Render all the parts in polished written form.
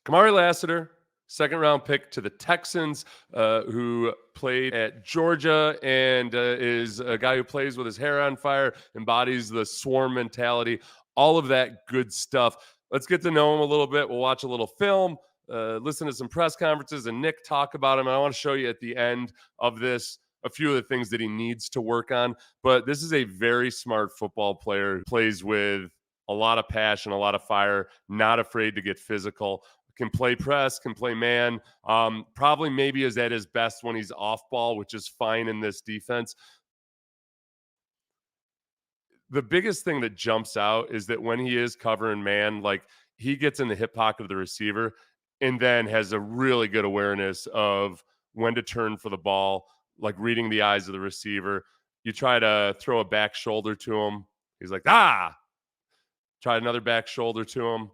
Kamari Lassiter, second-round pick to the Texans, who played at Georgia and is a guy who plays with his hair on fire, embodies the swarm mentality, all of that good stuff. Let's get to know him a little bit. We'll watch a little film, listen to some press conferences, and Nick talk about him. And I want to show you at the end of this a few of the things that he needs to work on. But this is a very smart football player who plays with a lot of passion, a lot of fire, not afraid to get physical, can play press, can play man. Probably maybe is at his best when he's off ball, which is fine in this defense. The biggest thing that jumps out is that when he is covering man, like he gets in the hip pocket of the receiver and then has a really good awareness of when to turn for the ball, like reading the eyes of the receiver. You try to throw a back shoulder to him. He's like, try another back shoulder to him.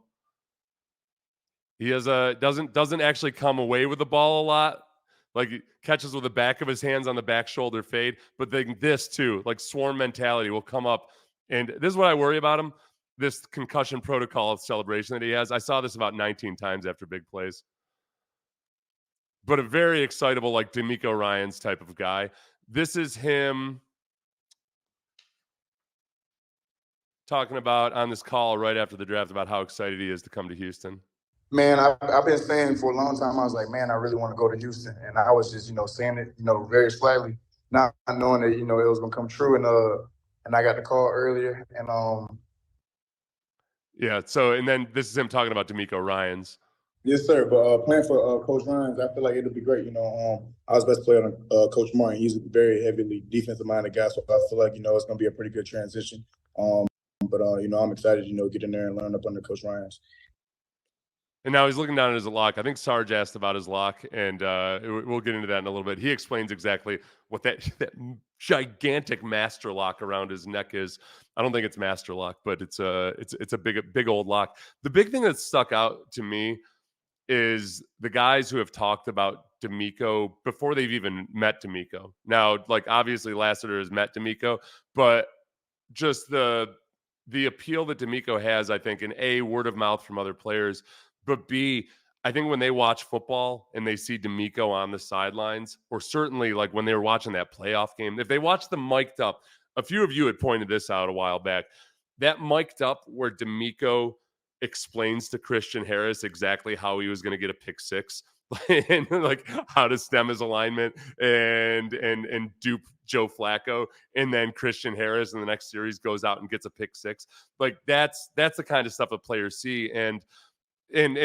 He has doesn't actually come away with the ball a lot. Like he catches with the back of his hands on the back shoulder fade. But then this too, like swarm mentality will come up. And this is what I worry about him. This concussion protocol celebration that he has. I saw this about 19 times after big plays. But a very excitable, like D'Amico Ryans type of guy. This is him talking about on this call right after the draft about how excited he is to come to Houston. Man, I've been saying for a long time, I was like, man, I really want to go to Houston. And I was just, saying it, very slightly, not knowing that, it was going to come true. And I got the call earlier. And yeah, so, and then this is him talking about D'Amico Ryans. Yes, sir. But playing for Coach Ryans, I feel like it'll be great. I was best player on Coach Martin. He's a very heavily defensive-minded guy, so I feel like, it's going to be a pretty good transition. But I'm excited, get in there and learn up under Coach Ryans. And now he's looking down at his lock. I think Sarge asked about his lock, and we'll get into that in a little bit. He explains exactly what that gigantic master lock around his neck is. I don't think it's master lock, but it's a big old lock. The big thing that stuck out to me is the guys who have talked about D'Amico before they've even met D'Amico. Now, like obviously Lassiter has met D'Amico, but just the appeal that D'Amico has, I think, in A, word of mouth from other players, but B, I think when they watch football and they see D'Amico on the sidelines, or certainly like when they were watching that playoff game, if they watch them mic'd up, a few of you had pointed this out a while back, that mic'd up where D'Amico explains to Christian Harris exactly how he was going to get a pick six and like how to stem his alignment and dupe Joe Flacco, and then Christian Harris in the next series goes out and gets a pick six. Like that's the kind of stuff that players see. And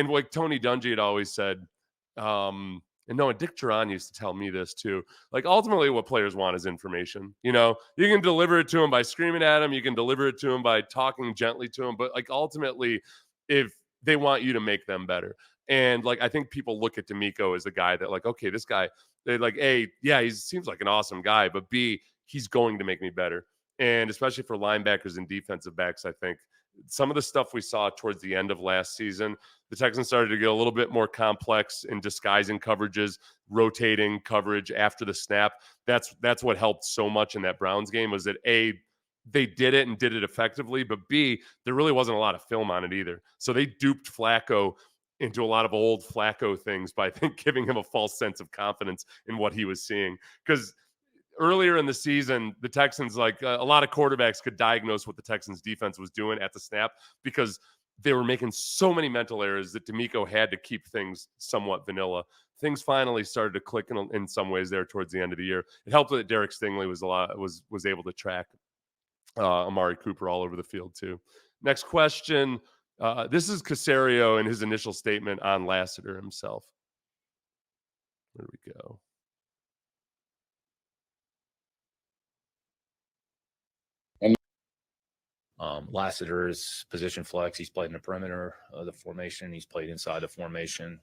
like Tony Dungy had always said, and Dick Duran used to tell me this too. Like ultimately what players want is information. You can deliver it to them by screaming at them. You can deliver it to them by talking gently to them. But like ultimately, if they want you to make them better. And like, I think people look at D'Amico as a guy that like, okay, this guy, they like, A, yeah, he seems like an awesome guy, but B, he's going to make me better. And especially for linebackers and defensive backs, I think some of the stuff we saw towards the end of last season, the Texans started to get a little bit more complex in disguising coverages, rotating coverage after the snap. That's what helped so much in that Browns game was that A, they did it and did it effectively, but B, there really wasn't a lot of film on it either. So they duped Flacco into a lot of old Flacco things by, I think, giving him a false sense of confidence in what he was seeing. Because earlier in the season, the Texans, like a lot of quarterbacks could diagnose what the Texans defense was doing at the snap because they were making so many mental errors that D'Amico had to keep things somewhat vanilla. Things finally started to click in some ways there towards the end of the year. It helped that Derek Stingley was able to track Amari Cooper all over the field too. Next question. This is Caserio in his initial statement on Lassiter himself. There we go. Lassiter's position flex. He's played in the perimeter of the formation. He's played inside the formation.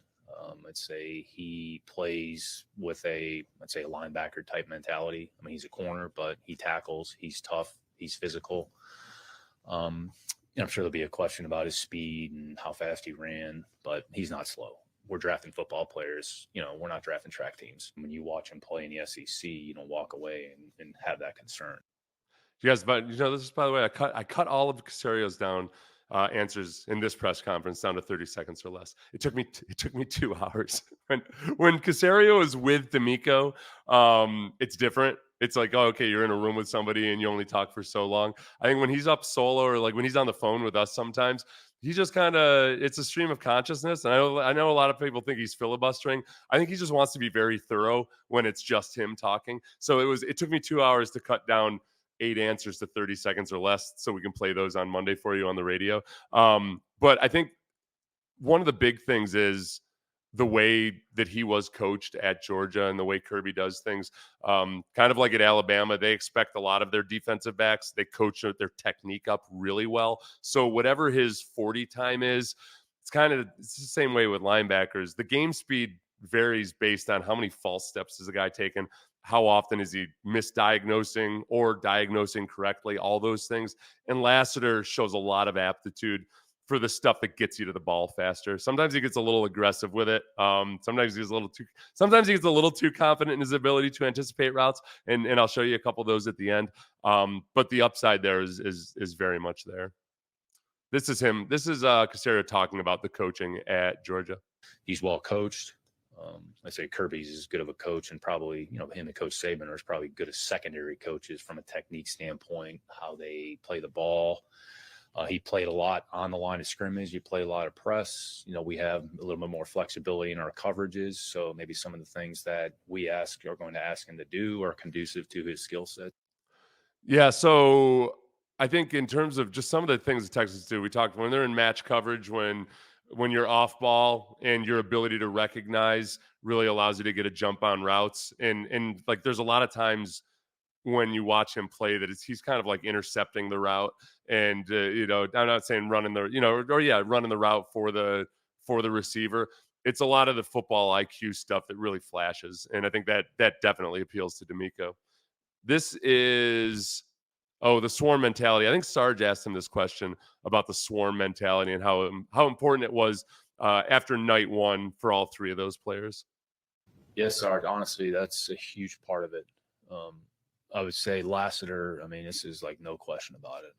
I'd say he plays with a linebacker type mentality. I mean, he's a corner, but he tackles. He's tough. He's physical. I'm sure there'll be a question about his speed and how fast he ran, but he's not slow. We're drafting football players. We're not drafting track teams. When you watch him play in the SEC, you don't walk away and have that concern. Yes, but this is, by the way, I cut all of Caserio's down answers in this press conference down to 30 seconds or less. It took me 2 hours. When Caserio is with D'Amico, it's different. It's like, oh, okay, you're in a room with somebody and you only talk for so long. I think when he's up solo or like when he's on the phone with us sometimes, he just kind of, it's a stream of consciousness. And I know a lot of people think he's filibustering. I think he just wants to be very thorough when it's just him talking. So it took me 2 hours to cut down 8 answers to 30 seconds or less so we can play those on Monday for you on the radio. But I think one of the big things is the way that he was coached at Georgia and the way Kirby does things. Kind of like at Alabama, they expect a lot of their defensive backs. They coach their technique up really well. So whatever his 40 time is, it's the same way with linebackers. The game speed varies based on how many false steps is the guy taking, how often is he misdiagnosing or diagnosing correctly, all those things. And Lassiter shows a lot of aptitude for the stuff that gets you to the ball faster. Sometimes he gets a little aggressive with it. Sometimes he gets a little too confident in his ability to anticipate routes. And I'll show you a couple of those at the end. But the upside there is very much there. This is him. This is Caserio talking about the coaching at Georgia. He's well coached. I say Kirby's as good of a coach, and probably, him and Coach Saban are probably good as secondary coaches from a technique standpoint, how they play the ball. He played a lot on the line of scrimmage. You play a lot of press. We have a little bit more flexibility in our coverages. So maybe some of the things that we are going to ask him to do are conducive to his skill set. Yeah. So I think in terms of just some of the things the Texans do, we talked when they're in match coverage, when you're off ball and your ability to recognize really allows you to get a jump on routes. And like, there's a lot of times when you watch him play that he's kind of like intercepting the route and I'm not saying running the running the route for the receiver. It's a lot of the football IQ stuff that really flashes, and I think that definitely appeals to D'Amico. This is the swarm mentality. I think Sarge asked him this question about the swarm mentality and how important it was after night one for all three of those players. Yes, Sarge, honestly, that's a huge part of it. I would say Lassiter, this is like no question about it.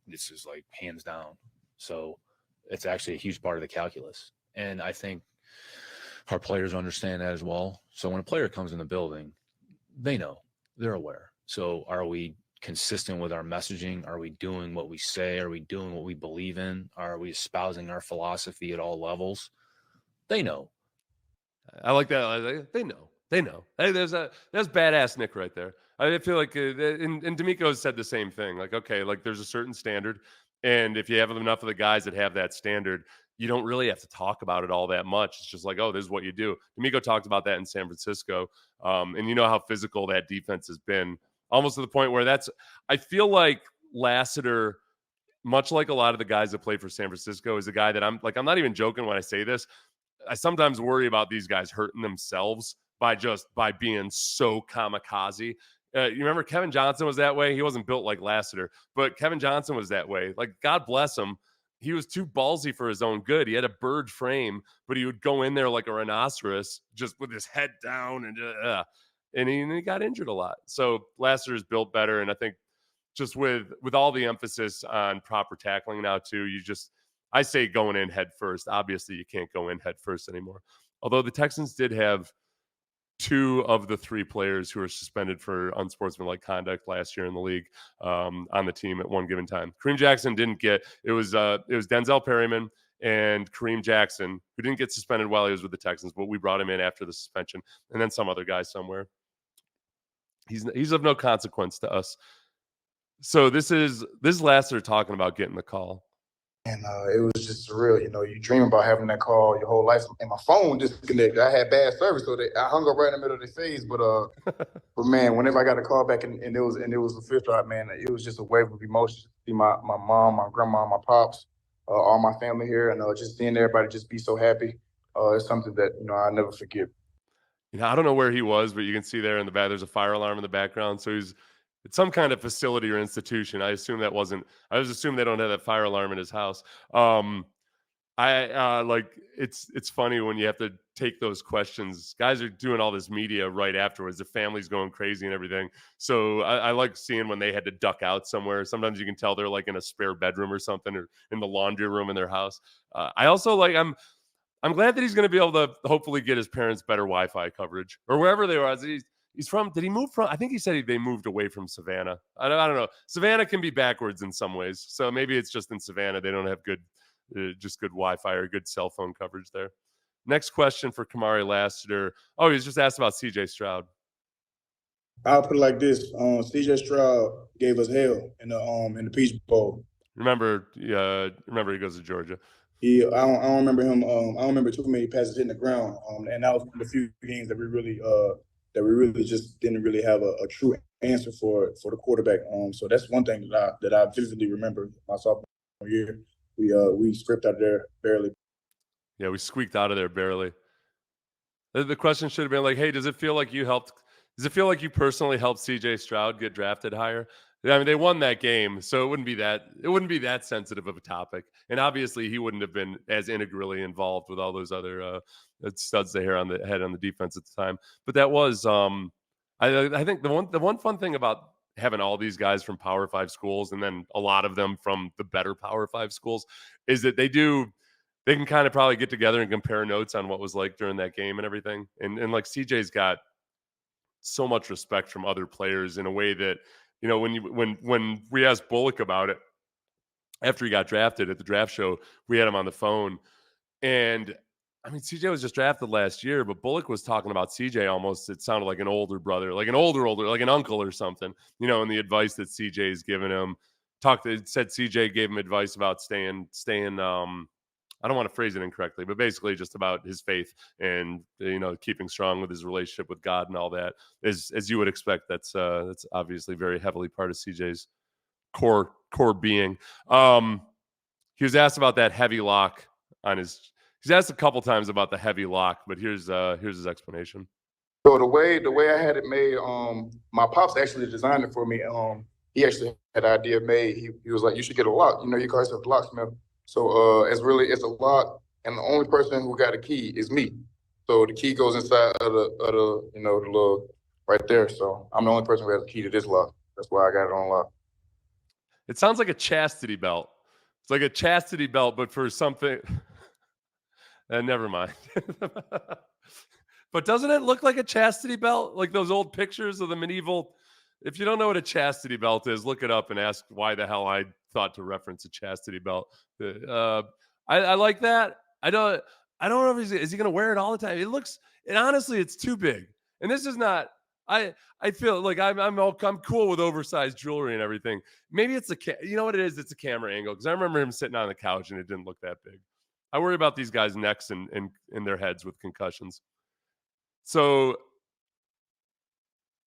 This is like hands down. So it's actually a huge part of the calculus. And I think our players understand that as well. So when a player comes in the building, they know, they're aware. So are we consistent with our messaging? Are we doing what we say? Are we doing what we believe in? Are we espousing our philosophy at all levels? They know. I like that. They know. They know. Hey, that's badass Nick right there. I feel like, and D'Amico has said the same thing. Like, okay, like there's a certain standard, and if you have enough of the guys that have that standard, you don't really have to talk about it all that much. It's just like, oh, this is what you do. D'Amico talked about that in San Francisco, and you know how physical that defense has been, almost to the point where I feel like Lassiter, much like a lot of the guys that played for San Francisco, is a guy that I'm not even joking when I say this. I sometimes worry about these guys hurting themselves by being so kamikaze. You remember Kevin Johnson was that way? He wasn't built like Lassiter, but Kevin Johnson was that way. Like, God bless him. He was too ballsy for his own good. He had a bird frame, but he would go in there like a rhinoceros, just with his head down, and he got injured a lot. So Lassiter is built better, and I think just with all the emphasis on proper tackling now too, I say going in head first. Obviously, you can't go in head first anymore. Although the Texans did have 2 of the 3 players who were suspended for unsportsmanlike conduct last year in the league on the team at one given time. Kareem Jackson didn't get it. Was Denzel Perryman and Kareem Jackson, who didn't get suspended while he was with the Texans, but we brought him in after the suspension, and then some other guy somewhere. He's of no consequence to us. So this is Lassiter talking about getting the call. And it was just surreal. You dream about having that call your whole life. And my phone disconnected. I had bad service, so I hung up right in the middle of the phase. But man, whenever I got a call back and it was the fifth drop, man, it was just a wave of emotion. See my mom, my grandma, my pops, all my family here, and just seeing everybody just be so happy. It's something that I'll never forget. I don't know where he was, but you can see there in the back, there's a fire alarm in the background. So it's some kind of facility or institution. I just assume they don't have that fire alarm in his house. It's funny when you have to take those questions. Guys are doing all this media right afterwards. The family's going crazy and everything. So I like seeing when they had to duck out somewhere. Sometimes you can tell they're like in a spare bedroom or something, or in the laundry room in their house. I also like I'm glad that he's going to be able to hopefully get his parents better Wi-Fi coverage or wherever they are. He's from. Did he move from? I think he said they moved away from Savannah. I don't know. Savannah can be backwards in some ways, so maybe it's just in Savannah they don't have just good Wi-Fi or good cell phone coverage there. Next question for Kamari Lassiter. Oh, he's just asked about C.J. Stroud. I'll put it like this: C.J. Stroud gave us hell in the Peach Bowl. Remember he goes to Georgia. I don't remember him. I don't remember too many passes hitting the ground. And that was the few games that we really just didn't really have a true answer for the quarterback. So that's one thing that I vividly remember my sophomore year. We scraped out of there barely. Yeah, we squeaked out of there barely. The question should have been like, hey, does it feel like you personally helped CJ Stroud get drafted higher? I mean, they won that game, so it wouldn't be that sensitive of a topic. And obviously he wouldn't have been as integrally involved with all those other studs they had on the defense at the time. But that was I think the one fun thing about having all these guys from Power 5 schools and then a lot of them from the better Power 5 schools is that they can kind of probably get together and compare notes on what was like during that game and everything. And like CJ's got so much respect from other players in a way that, you know, when we asked Bullock about it after he got drafted at the draft show, we had him on the phone. And I mean, CJ was just drafted last year, but Bullock was talking about CJ almost, it sounded like an older brother, like an older, like an uncle or something, you know, and the advice that CJ's given him. Said CJ gave him advice about staying I don't want to phrase it incorrectly, but basically just about his faith and, you know, keeping strong with his relationship with God and all that. As you would expect, that's obviously very heavily part of CJ's core being. He was asked about that heavy lock on his. He's asked a couple times about the heavy lock, but here's his explanation. So the way I had it made, my pops actually designed it for me. He actually had the idea made. He was like, you should get a lock. You know, you call yourself the locksmith. So it's a lock, and the only person who got a key is me. So the key goes inside of the the little right there. So I'm the only person who has a key to this lock. That's why I got it on lock. It sounds like a chastity belt. It's like a chastity belt, but for something. Never mind. But doesn't it look like a chastity belt? Like those old pictures of the medieval. If you don't know what a chastity belt is, look it up and ask why the hell I thought to reference a chastity belt. I like that. I don't know if is he going to wear it all the time. Honestly, it's too big. And this is not. I feel like I'm cool with oversized jewelry and everything. Maybe it's you know what it is? It's a camera angle because I remember him sitting on the couch and it didn't look that big. I worry about these guys' necks and their heads with concussions. So.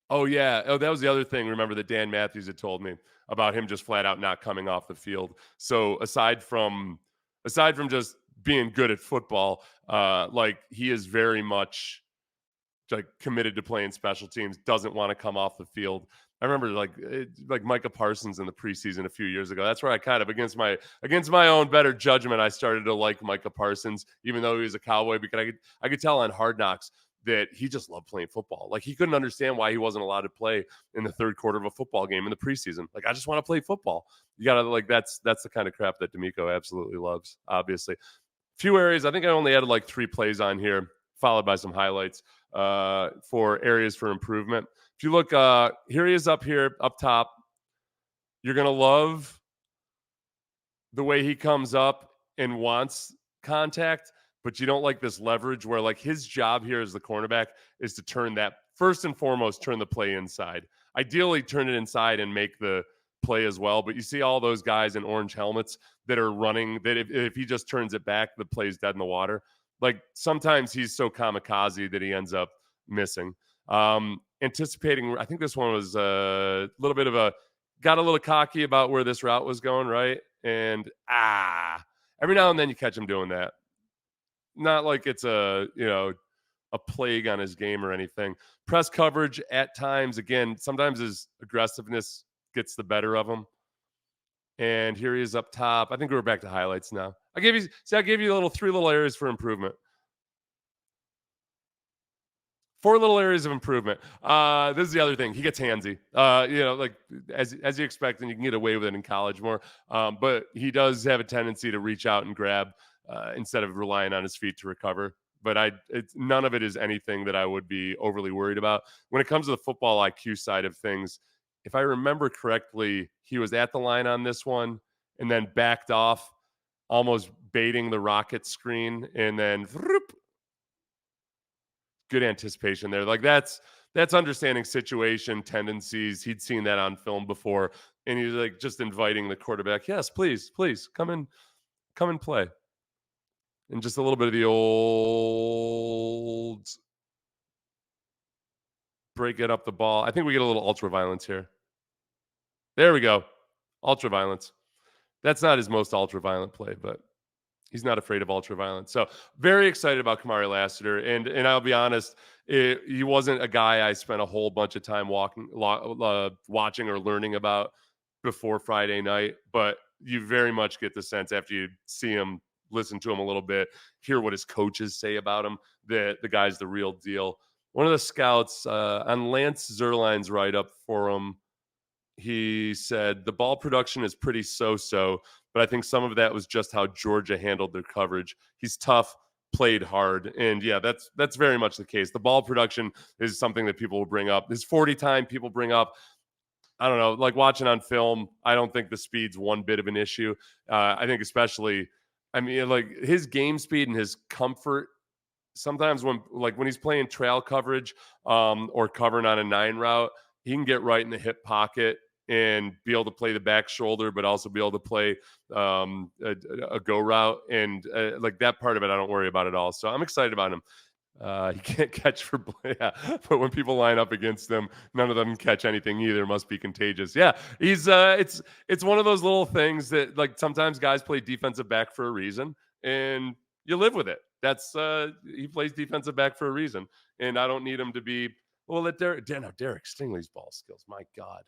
Oh, yeah. Oh, that was the other thing. Remember that Dan Matthews had told me about him just flat out not coming off the field. So aside from just being good at football, like he is very much like committed to playing special teams, doesn't want to come off the field. I remember like Micah Parsons in the preseason a few years ago. That's where I kind of against my own better judgment, I started to like Micah Parsons, even though he was a Cowboy, because I could tell on Hard Knocks that he just loved playing football. Like he couldn't understand why he wasn't allowed to play in the third quarter of a football game in the preseason. Like, I just want to play football. You gotta that's the kind of crap that D'Amico absolutely loves, obviously. Few areas. I think I only added like 3 plays on here, followed by some highlights for areas for improvement. If you look, here he is up top. You're going to love the way he comes up and wants contact, but you don't like this leverage where like his job here as the cornerback is to turn that, first and foremost, turn the play inside. Ideally, turn it inside and make the play as well. But you see all those guys in orange helmets that are running, that if he just turns it back, the play's dead in the water. Like sometimes he's so kamikaze that he ends up missing. Anticipating, I think this one was a little bit of got a little cocky about where this route was going, right? And every now and then you catch him doing that. Not like it's a plague on his game or anything. Press coverage at times, again, sometimes his aggressiveness gets the better of him. And here he is up top. I think we're back to highlights now. I gave you three little areas for improvement. 4 little areas of improvement. This is the other thing. He gets handsy. Like as you expect, and you can get away with it in college more. But he does have a tendency to reach out and grab instead of relying on his feet to recover. But none of it is anything that I would be overly worried about. When it comes to the football IQ side of things, if I remember correctly, he was at the line on this one and then backed off, almost baiting the rocket screen, and then good anticipation there. Like that's understanding situation tendencies. He'd seen that on film before, and he's like just inviting the quarterback. Yes, please, come and play. And just a little bit of the old break it up the ball. I think we get a little ultra violence here. There we go, ultra violence. That's not his most ultra violent play, but he's not afraid of ultra violence. So very excited about Kamari Lassiter. And I'll be honest, he wasn't a guy I spent a whole bunch of time watching or learning about before Friday night. But you very much get the sense after you see him, listen to him a little bit, hear what his coaches say about him, that the guy's the real deal. One of the scouts on Lance Zierlein's write-up for him, he said the ball production is pretty so-so, but I think some of that was just how Georgia handled their coverage. He's tough, played hard, and yeah, that's very much the case. The ball production is something that people will bring up. His 40 time people bring up. I don't know, like watching on film, I don't think the speed's one bit of an issue. I think especially, like his game speed and his comfort. Sometimes when he's playing trail coverage or covering on a 9 route, he can get right in the hip pocket and be able to play the back shoulder, but also be able to play a go route. And like that part of it, I don't worry about at all. So I'm excited about him. He can't catch for yeah, but when people line up against him, none of them catch anything either. Must be contagious. Yeah, he's it's one of those little things that like sometimes guys play defensive back for a reason, and you live with it. That's he plays defensive back for a reason, and I don't need him to be. Well, let Derek Stingley's ball skills. My God,